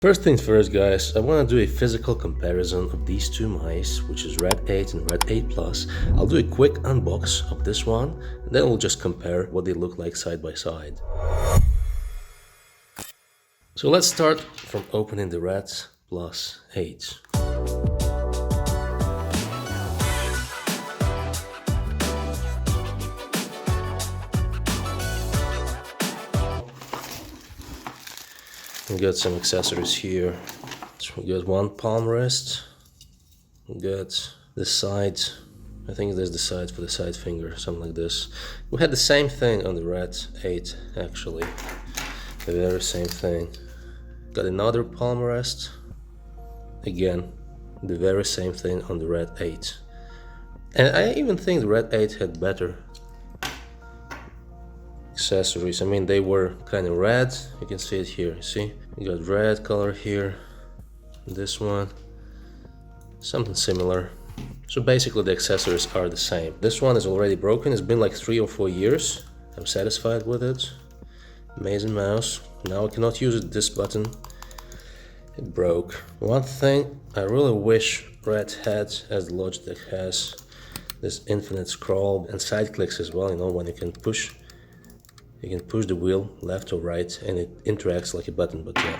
First things first, guys, I want to do a physical comparison of these two mice, which is R.A.T and R.A.T Plus. I'll do a quick unbox of this one, and then we'll just compare what they look like side by side. So let's start from opening the R.A.T Plus 8. We got some accessories here. So we got one palm rest. We got the sides. I think there's the sides for the side finger, something like this. We had the same thing on the R.A.T 8, actually. The very same thing. Got another palm rest. Again, the very same thing on the R.A.T 8. And I even think the R.A.T 8 had better accessories. I mean, they were kind of red. You can see it here. You see, you got red color here. This one, something similar. So basically, the accessories are the same. This one is already broken. It's been like 3 or 4 years. I'm satisfied with it. Amazing mouse. Now I cannot use it. This button, it broke. One thing I really wish R.A.T had, as the Logitech has, this infinite scroll and side clicks as well. You know, when you can push. You can push the wheel left or right and it interacts like a button, but yeah.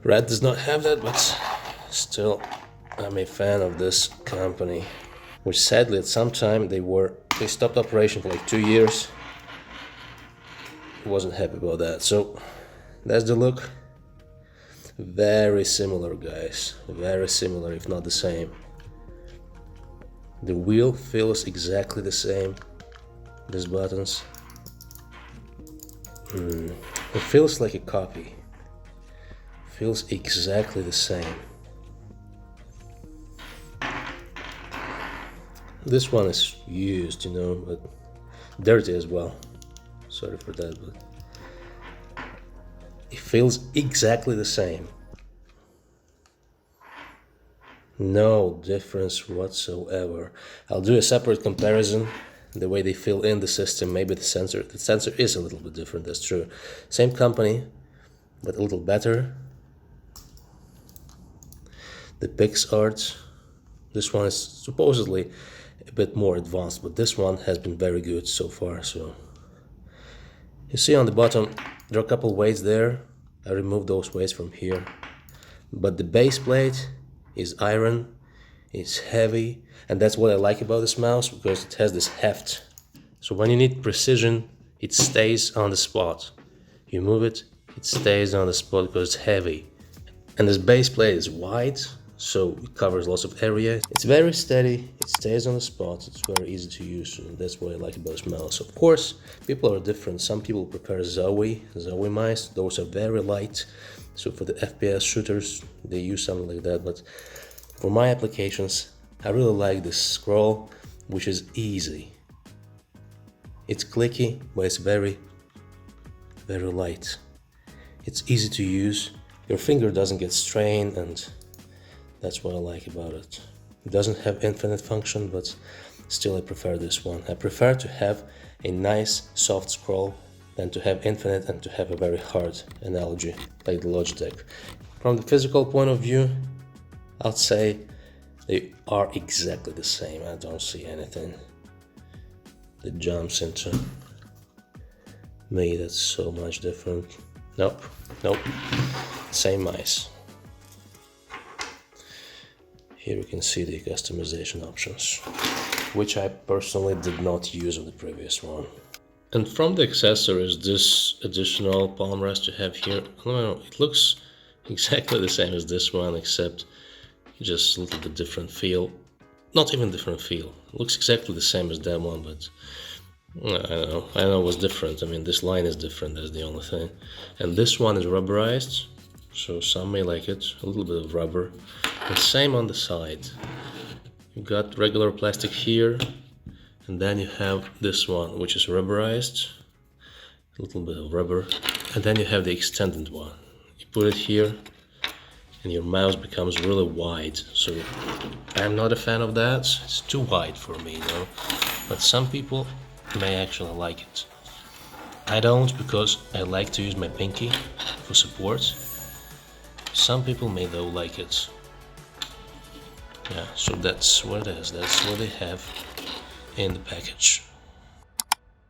R.A.T does not have that, but still I'm a fan of this company. Which sadly at some time they stopped operation for like 2 years. Wasn't happy about that. So that's the look. Very similar, guys. Very similar, if not the same. The wheel feels exactly the same. These buttons. It feels like a copy. Feels exactly the same. This one is used, you know, but dirty as well. Sorry for that, but it feels exactly the same. No difference whatsoever. I'll do a separate comparison. The way they fill in the system, maybe the sensor is a little bit different, that's true. Same company, but a little better. The PixArt, this one is supposedly a bit more advanced, but this one has been very good so far. So you see on the bottom, there are a couple weights there. I removed those weights from here. But the base plate is iron, it's heavy. And that's what I like about this mouse, because it has this heft. So when you need precision, it stays on the spot. You move it, it stays on the spot because it's heavy. And this base plate is wide, so it covers lots of area. It's very steady, it stays on the spot, it's very easy to use. And that's what I like about this mouse. Of course, people are different. Some people prefer Zowie mice. Those are very light. So for the FPS shooters, they use something like that. But for my applications, I really like this scroll, which is easy. It's clicky, but it's very, very light. It's easy to use. Your finger doesn't get strained, and that's what I like about it. It doesn't have infinite function, but still I prefer this one. I prefer to have a nice soft scroll than to have infinite and to have a very hard analogy like the Logitech. From the physical point of view, I'd say they are exactly the same. I don't see anything that jumps into me that's so much different. Nope. Same mice. Here you can see the customization options, which I personally did not use on the previous one. And from the accessories, this additional palm rest you have here, I don't know, it looks exactly the same as this one, except just a little bit different feel. Not even different feel. It looks exactly the same as that one, but I don't know what's different. I mean, this line is different, that's the only thing. And this one is rubberized, so some may like it. A little bit of rubber. And same on the side. You got regular plastic here, and then you have this one, which is rubberized. A little bit of rubber. And then you have the extended one. You put it here, and your mouse becomes really wide. So I'm not a fan of that. It's too wide for me, you know. But some people may actually like it. I don't, because I like to use my pinky for support. Some people may though like it. Yeah, so that's what it is. That's what they have in the package.